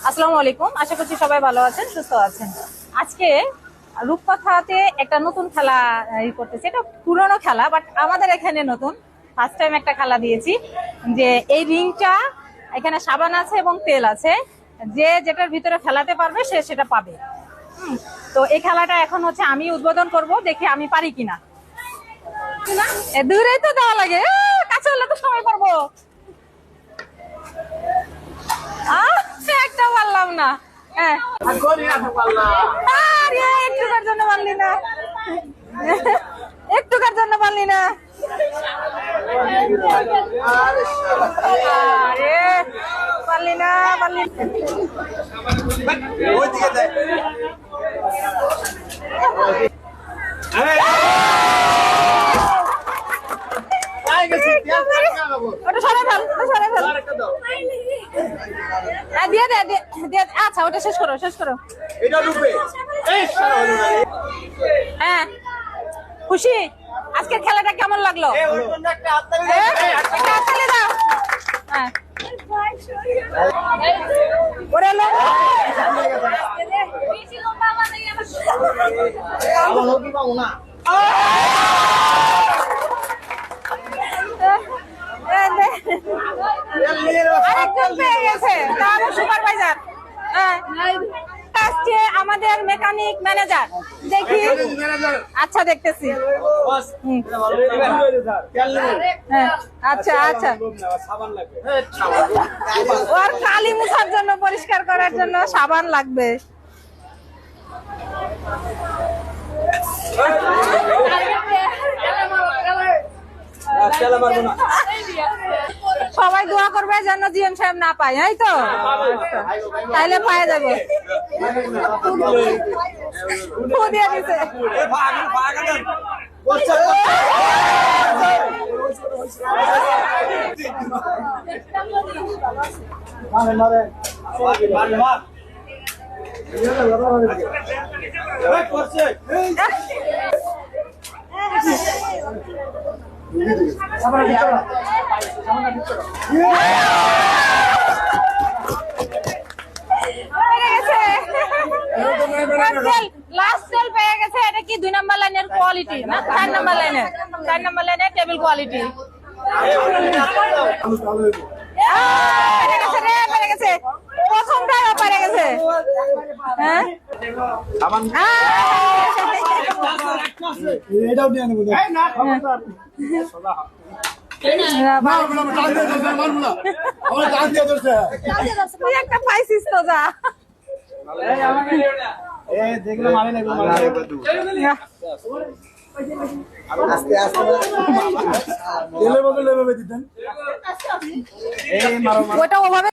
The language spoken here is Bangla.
আসসালামু আলাইকুম, আশা করছি সবাই ভালো আছেন, সুস্থ আছেন। আজকে রূপকথাতে একটা নতুন খেলা করতেছি। এটা পুরনো খেলা, বাট আমাদের এখানে নতুন, ফার্স্ট টাইম একটা খেলা দিয়েছি। যে এই রিংটা, এখানে সাবান আছে এবং তেল আছে, যে যেটার ভিতরে ফেলাতে পারবে সে সেটা পাবে। তো এই খেলাটা এখন হচ্ছে আমি উদ্বোধন করব, দেখি আমি পারি কিনা। দূরেই তো দেওয়া লাগে, কাছে হলে তো সময় পারবো। একটা পারলাম না। হ্যাঁ, একটুকার জন্য পারলি না, একটুকার জন্য পারলি না। আরে পারলি না, পারলি আচ্ছা, ওটা শেষ করো, শেষ করো। হ্যাঁ, খুশি? আজকের খেলাটা কেমন লাগলো? সুপারভাইজার আমাদের মেকানিক ম্যানেজার, দেখি। আচ্ছা, দেখতেছি। আচ্ছা আচ্ছা, ওর কালি মুছার জন্য, পরিষ্কার করার জন্য সাবান লাগবে। সবাই দোয়া করবে যেন জিএম সাহেব না পায়, এই তো তাইলে পায়ে যাবে। দিয়ে দিছে। লাস্ট সেল পেয়ে গেছে। এটা কি 2 নাম্বার লাইনের কোয়ালিটি না 4 নাম্বার লাইনের? 4 নাম্বার লাইনের টেবিল কোয়ালিটি। পেরে গেছে, প্রথমটাই পেরে গেছে। হ্যাঁ, একটা পাইছিস তো, যা। ওটা ওভাবে